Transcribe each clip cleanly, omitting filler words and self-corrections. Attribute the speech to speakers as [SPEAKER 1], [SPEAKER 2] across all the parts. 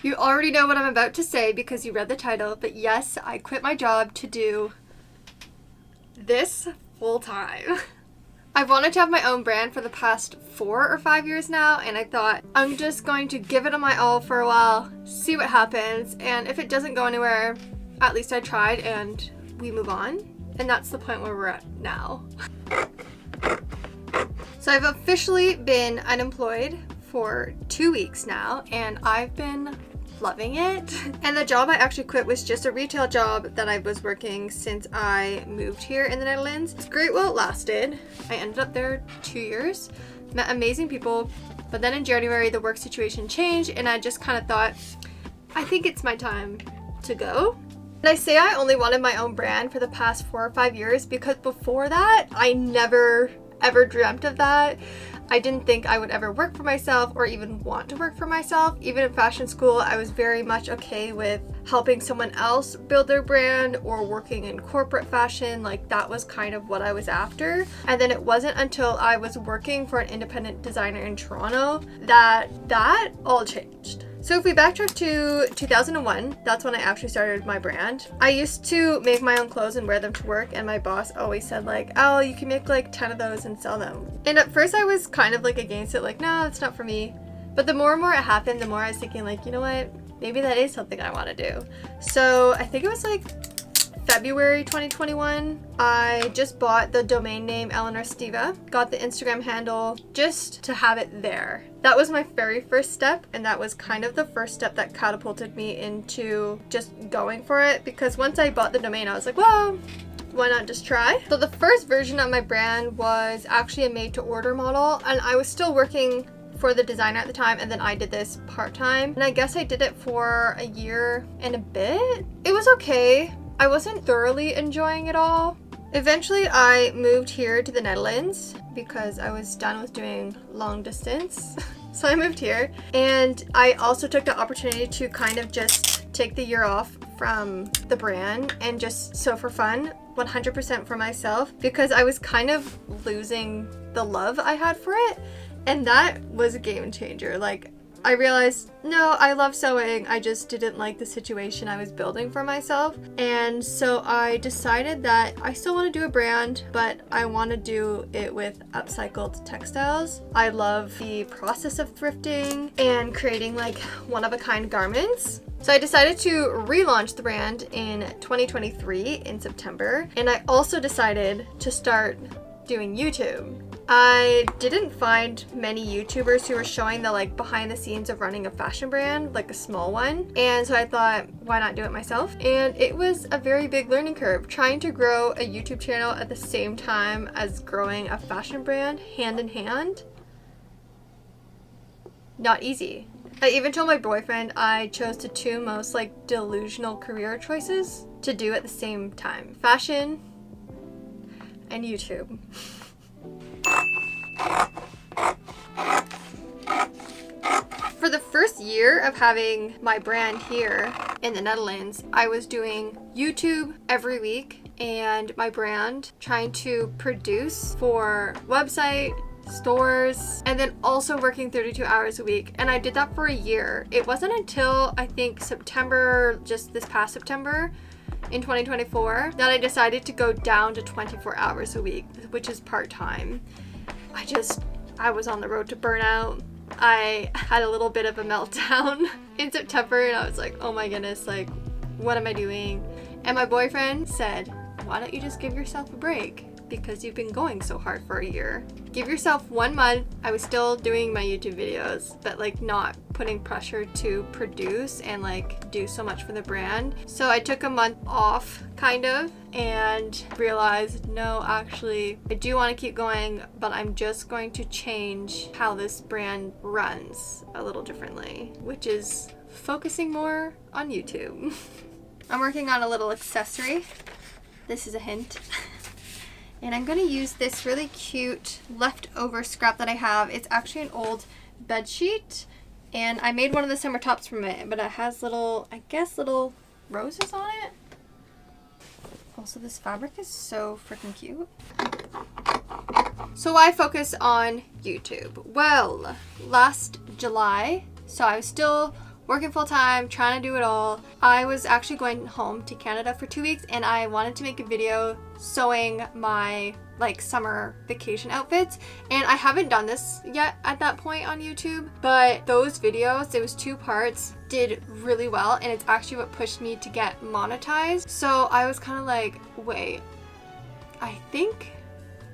[SPEAKER 1] You already know what I'm about to say because you read the title, but yes, I quit my job to do this full time. I've wanted to have my own brand for the past 4 or 5 years now, and I thought I'm just going to give it my all for a while, see what happens, and if it doesn't go anywhere, at least I tried and we move on. And that's the point where we're at now. So I've officially been unemployed for 2 weeks now, and I've been loving it. And the job I actually quit was just a retail job that I was working since I moved here in the Netherlands. It's great while it lasted. I ended up there 2 years, met amazing people, but then in January the work situation changed and I just kind of thought, I think it's my time to go. And I say I only wanted my own brand for the past 4 or 5 years because before that, I never ever dreamt of that. I didn't think I would ever work for myself or even want to work for myself. Even in fashion school, I was very much okay with helping someone else build their brand or working in corporate fashion. Like that was kind of what I was after. And then it wasn't until I was working for an independent designer in Toronto that all changed. So if we backtrack to 2001, that's when I actually started my brand. I used to make my own clothes and wear them to work, and my boss always said like, oh, you can make like 10 of those and sell them. And at first I was kind of like against it, like, no, it's not for me. But the more and more it happened, the more I was thinking like, you know what, maybe that is something I want to do. So I think it was like February 2021, I just bought the domain name Eleanor, got the Instagram handle just to have it there. That was my very first step, and that was kind of the first step that catapulted me into just going for it, because once I bought the domain, I was like, well, why not just try? So the first version of my brand was actually a made-to-order model, and I was still working for the designer at the time, and then I did this part-time, and I guess I did it for a year and a bit. It was okay. I wasn't thoroughly enjoying it all. Eventually, I moved here to the Netherlands because I was done with doing long distance. So I moved here, and I also took the opportunity to kind of just take the year off from the brand and just sew for fun, 100% for myself, because I was kind of losing the love I had for it, and that was a game changer. Like, I realized, no, I love sewing, I just didn't like the situation I was building for myself. And so I decided that I still want to do a brand, but I want to do it with upcycled textiles. I love the process of thrifting and creating like one-of-a-kind garments. So I decided to relaunch the brand in 2023 in September, and I also decided to start doing YouTube. I didn't find many YouTubers who were showing the like behind the scenes of running a fashion brand, like a small one. And so I thought, why not do it myself? And it was a very big learning curve, trying to grow a YouTube channel at the same time as growing a fashion brand hand in hand. Not easy. I even told my boyfriend I chose the 2 most like delusional career choices to do at the same time: fashion and YouTube. For the first year of having my brand here in the Netherlands, I was doing YouTube every week and my brand, trying to produce for website, stores, and then also working 32 hours a week. And I did that for a year. It wasn't until I think September, just this past September, in 2024, that I decided to go down to 24 hours a week, which is part-time. I was on the road to burnout. I had a little bit of a meltdown in September, and I was like, oh my goodness, like, what am I doing? And my boyfriend said, why don't you just give yourself a break? Because you've been going so hard for a year. Give yourself 1 month. I was still doing my YouTube videos, but like not putting pressure to produce and like do so much for the brand. So I took a month off kind of and realized, no, actually I do want to keep going, but I'm just going to change how this brand runs a little differently, which is focusing more on YouTube. I'm working on a little accessory. This is a hint. And I'm going to use this really cute leftover scrap that I have. It's actually an old bed sheet, and I made one of the summer tops from it, but it has little, I guess, little roses on it. Also, this fabric is so freaking cute. So why focus on YouTube? Well, last July, so I was still working full-time, trying to do it all. I was actually going home to Canada for 2 weeks, and I wanted to make a video sewing my like summer vacation outfits, and I haven't done this yet at that point on YouTube, but those videos, it was 2 parts, did really well, and it's actually what pushed me to get monetized. So I was kind of like, wait, I think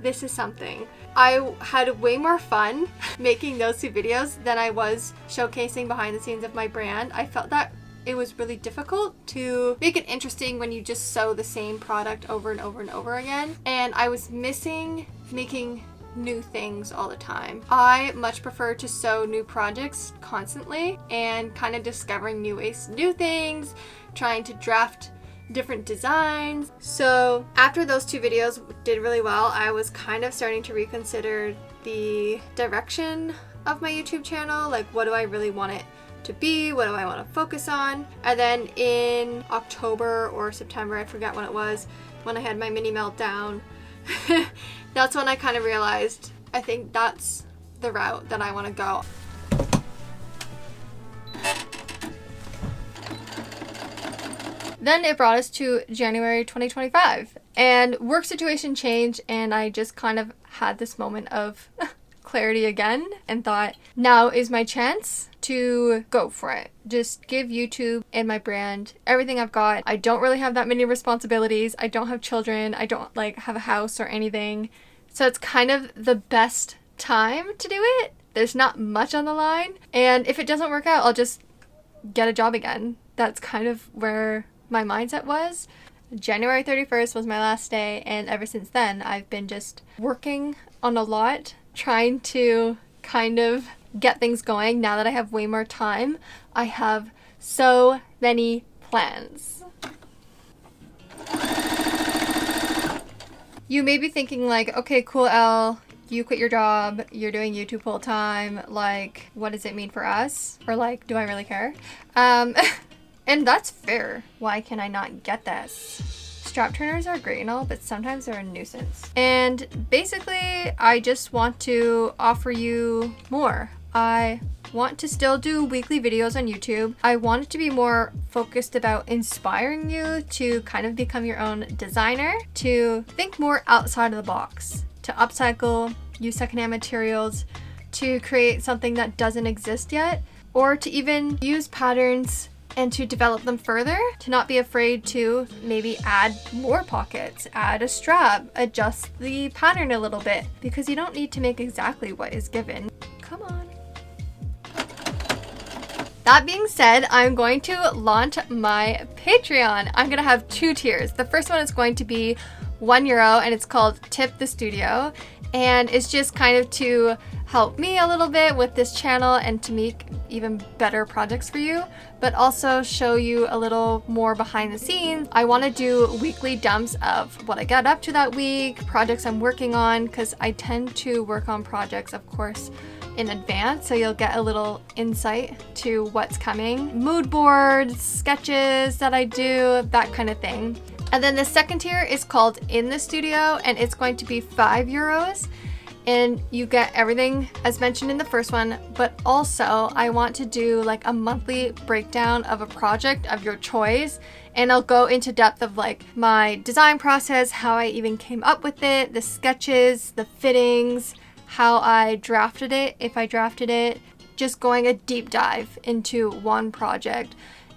[SPEAKER 1] this is something. I had way more fun making those 2 videos than I was showcasing behind the scenes of my brand. I felt that it was really difficult to make it interesting when you just sew the same product over and over and over again. And I was missing making new things all the time. I much prefer to sew new projects constantly and kind of discovering new ways to do things, trying to draft different designs. So after those 2 videos did really well, I was kind of starting to reconsider the direction of my YouTube channel. Like, what do I really want it to be? What do I want to focus on? And then in October or September, I forget when it was, when I had my mini meltdown, that's when I kind of realized I think that's the route that I want to go. Then it brought us to January 2025, and work situation changed, and I just kind of had this moment of clarity again and thought, now is my chance to go for it. Just give YouTube and my brand everything I've got. I don't really have that many responsibilities. I don't have children. I don't like have a house or anything. So it's kind of the best time to do it. There's not much on the line. And if it doesn't work out, I'll just get a job again. That's kind of where my mindset was. January 31st was my last day, and ever since then I've been just working on a lot, trying to kind of get things going. Now that I have way more time, I have so many plans. You may be thinking like, okay, cool, Elle, you quit your job, you're doing YouTube full time, like, what does it mean for us? Or like, do I really care? And that's fair. Why can I not get this? Strap turners are great and all, but sometimes they're a nuisance. And basically, I just want to offer you more. I want to still do weekly videos on YouTube. I want it to be more focused about inspiring you to kind of become your own designer, to think more outside of the box, to upcycle, use secondhand materials, to create something that doesn't exist yet, or to even use patterns and to develop them further, to not be afraid to maybe add more pockets, add a strap, adjust the pattern a little bit, because you don't need to make exactly what is given. Come on. That being said, I'm going to launch my Patreon. I'm gonna have 2 tiers. The first one is going to be €1 and it's called Tip the Studio. And it's just kind of to help me a little bit with this channel and to make even better projects for you, but also show you a little more behind the scenes. I want to do weekly dumps of what I got up to that week, projects I'm working on, because I tend to work on projects, of course, in advance, so you'll get a little insight to what's coming. Mood boards, sketches that I do, that kind of thing. And then the second tier is called In the Studio, and it's going to be €5. And you get everything as mentioned in the first one, but also I want to do like a monthly breakdown of a project of your choice, and I'll go into depth of like my design process, how I even came up with it, the sketches, the fittings, how I drafted it, if I drafted it, just going a deep dive into one project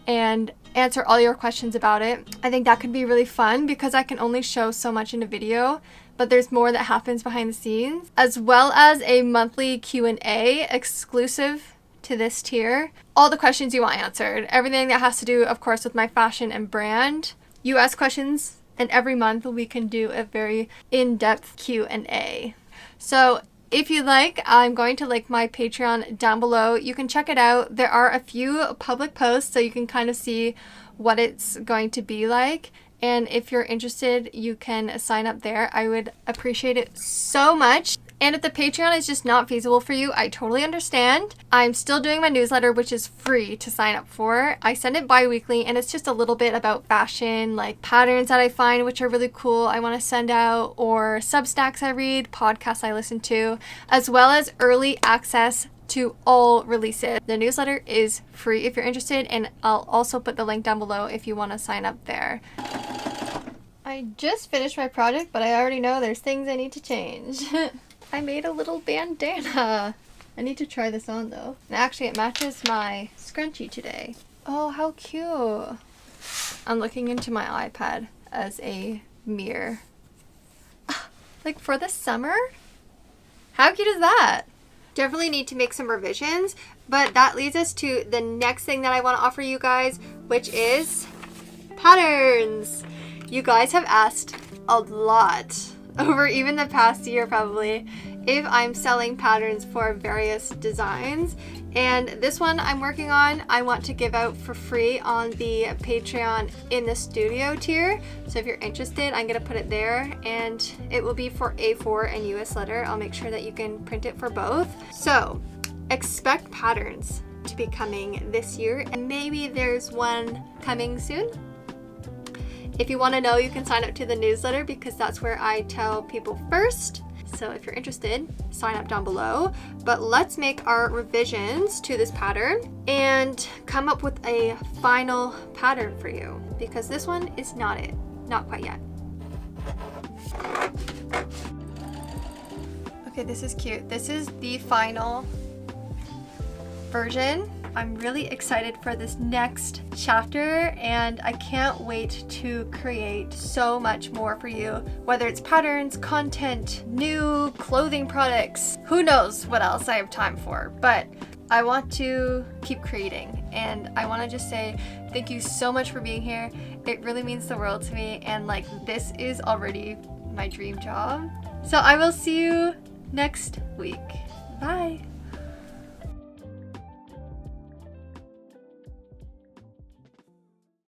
[SPEAKER 1] and answer all your questions about it. I think that could be really fun because I can only show so much in a video, but there's more that happens behind the scenes, as well as a monthly Q&A exclusive to this tier. All the questions you want answered, everything that has to do, of course, with my fashion and brand. You ask questions, and every month we can do a very in-depth Q&A. So if you like, I'm going to link my Patreon down below. You can check it out. There are a few public posts so you can kind of see what it's going to be like. And if you're interested, you can sign up there. I would appreciate it so much. And if the Patreon is just not feasible for you, I totally understand. I'm still doing my newsletter, which is free to sign up for. I send it bi-weekly, and it's just a little bit about fashion, like patterns that I find which are really cool I want to send out, or Substacks I read, podcasts I listen to, as well as early access to all releases. The newsletter is free if you're interested, and I'll also put the link down below if you want to sign up there. I just finished my project, but I already know there's things I need to change. I made a little bandana. I need to try this on though. And actually it matches my scrunchie today. Oh, how cute. I'm looking into my iPad as a mirror. Like for the summer? How cute is that? Definitely need to make some revisions, but that leads us to the next thing that I want to offer you guys, which is patterns. You guys have asked a lot over even the past year probably if I'm selling patterns for various designs, and this one I'm working on I want to give out for free on the Patreon in the studio tier. So if you're interested, I'm gonna put it there, and it will be for A4 and US letter. I'll make sure that you can print it for both. So expect patterns to be coming this year, and maybe there's one coming soon. If you want to know, you can sign up to the newsletter because that's where I tell people first. So if you're interested, sign up down below. But let's make our revisions to this pattern and come up with a final pattern for you, because this one is not it. Not quite yet. Okay, this is cute. This is the final version. I'm really excited for this next chapter, and I can't wait to create so much more for you, whether it's patterns, content, new clothing products, who knows what else I have time for, but I want to keep creating, and I want to just say thank you so much for being here. It really means the world to me, and like this is already my dream job. So I will see you next week. Bye.